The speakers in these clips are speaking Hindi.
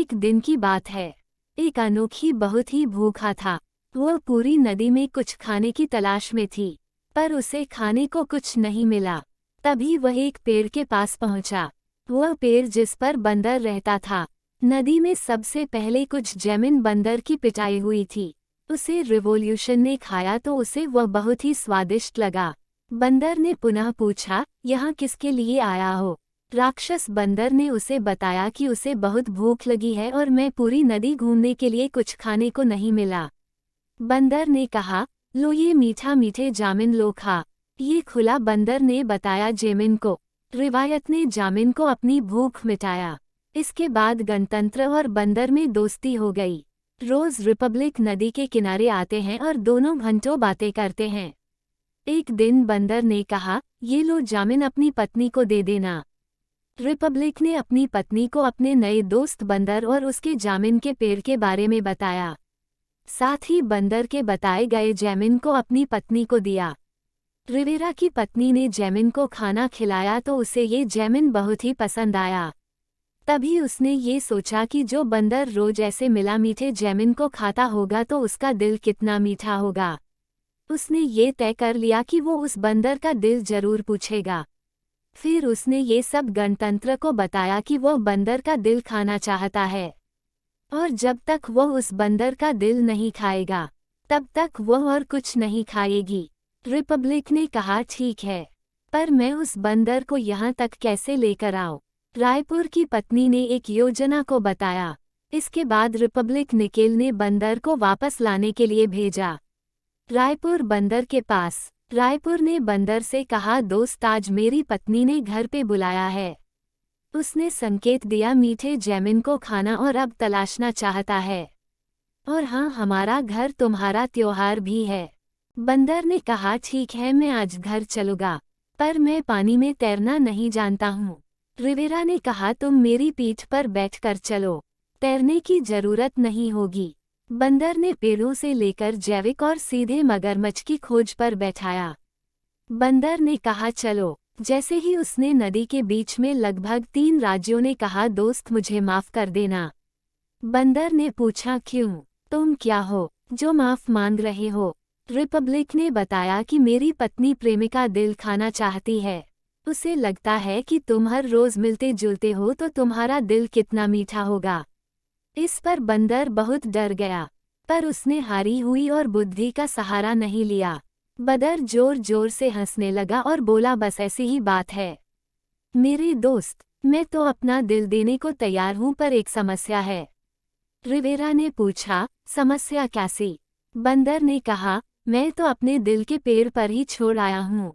एक दिन की बात है। एक अनोखी बहुत ही भूखा था। वह पूरी नदी में कुछ खाने की तलाश में थी, पर उसे खाने को कुछ नहीं मिला। तभी वह एक पेड़ के पास पहुंचा। वह पेड़ जिस पर बंदर रहता था। नदी में सबसे पहले कुछ जैमिन बंदर की पिटाई हुई थी। उसे रिवोल्यूशन ने खाया तो उसे वह बहुत ही स्वादिष्ट लगा। बंदर ने पुनः पूछा, यहाँ किसके लिए आया हो? राक्षस बंदर ने उसे बताया कि उसे बहुत भूख लगी है और मैं पूरी नदी घूमने के लिए कुछ खाने को नहीं मिला। बंदर ने कहा, लो ये मीठा मीठे जामिन लो खा। ये खुला बंदर ने बताया जेमिन को। रिवायत ने जामिन को अपनी भूख मिटाया। इसके बाद गणतंत्र और बंदर में दोस्ती हो गई। रोज रिपब्लिक नदी के किनारे आते हैं और दोनों घंटों बातें करते हैं। एक दिन बंदर ने कहा, ये लो जामिन अपनी पत्नी को दे देना। रिपब्लिक ने अपनी पत्नी को अपने नए दोस्त बंदर और उसके जामिन के पेड़ के बारे में बताया। साथ ही बंदर के बताए गए जैमिन को अपनी पत्नी को दिया। रिवेरा की पत्नी ने जैमिन को खाना खिलाया तो उसे ये जैमिन बहुत ही पसंद आया। तभी उसने ये सोचा कि जो बंदर रोज ऐसे मिला मीठे जैमिन को खाता होगा तो उसका दिल कितना मीठा होगा। उसने ये तय कर लिया कि वो उस बंदर का दिल जरूर पूछेगा। फिर उसने ये सब गणतंत्र को बताया कि वो बंदर का दिल खाना चाहता है, और जब तक वह उस बंदर का दिल नहीं खाएगा तब तक वह और कुछ नहीं खाएगी। रिपब्लिक ने कहा, ठीक है, पर मैं उस बंदर को यहाँ तक कैसे लेकर आऊं? रायपुर की पत्नी ने एक योजना को बताया। इसके बाद रिपब्लिक निकेल ने बंदर को वापस लाने के लिए भेजा। रायपुर बंदर के पास। रायपुर ने बंदर से कहा, दोस्त आज मेरी पत्नी ने घर पे बुलाया है। उसने संकेत दिया मीठे जैमिन को खाना और अब तलाशना चाहता है। और हाँ, हमारा घर तुम्हारा त्योहार भी है। बंदर ने कहा, ठीक है, मैं आज घर चलूँगा, पर मैं पानी में तैरना नहीं जानता हूँ। रिवेरा ने कहा, तुम मेरी पीठ पर बैठकर चलो, तैरने की जरूरत नहीं होगी। बंदर ने पेड़ों से लेकर जैविक और सीधे मगरमच्छ की खोज पर बैठाया। बंदर ने कहा, चलो। जैसे ही उसने नदी के बीच में लगभग 3 राज्यों ने कहा, दोस्त मुझे माफ कर देना। बंदर ने पूछा, क्यों? तुम क्या हो जो माफ मांग रहे हो? रिपब्लिक ने बताया कि मेरी पत्नी प्रेमिका दिल खाना चाहती है। उसे लगता है कि तुम हर रोज मिलते जुलते हो तो तुम्हारा दिल कितना मीठा होगा। इस पर बंदर बहुत डर गया, पर उसने हारी हुई और बुद्धि का सहारा नहीं लिया। बंदर जोर जोर से हंसने लगा और बोला, बस ऐसी ही बात है मेरे दोस्त, मैं तो अपना दिल देने को तैयार हूँ, पर एक समस्या है। रिवेरा ने पूछा, समस्या कैसी? बंदर ने कहा, मैं तो अपने दिल के पेड़ पर ही छोड़ आया हूँ।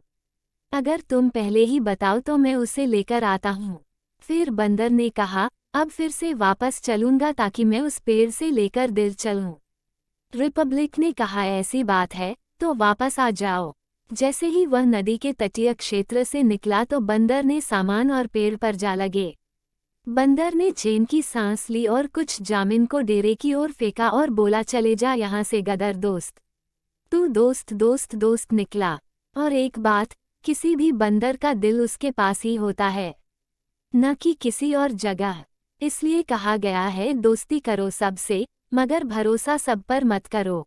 अगर तुम पहले ही बताओ तो मैं उसे लेकर आता हूँ। फिर बंदर ने कहा, अब फिर से वापस चलूंगा ताकि मैं उस पेड़ से लेकर दिल चलूं। रिपब्लिक ने कहा, ऐसी बात है तो वापस आ जाओ। जैसे ही वह नदी के तटीय क्षेत्र से निकला तो बंदर ने सामान और पेड़ पर जा लगे। बंदर ने चैन की सांस ली और कुछ जामिन को डेरे की ओर फेंका और बोला, चले जा यहाँ से गदर दोस्त। तू दोस्त दोस्त दोस्त निकला। और एक बात, किसी भी बंदर का दिल उसके पास ही होता है, न कि किसी और जगह। इसलिए कहा गया है, दोस्ती करो सबसे, मगर भरोसा सब पर मत करो।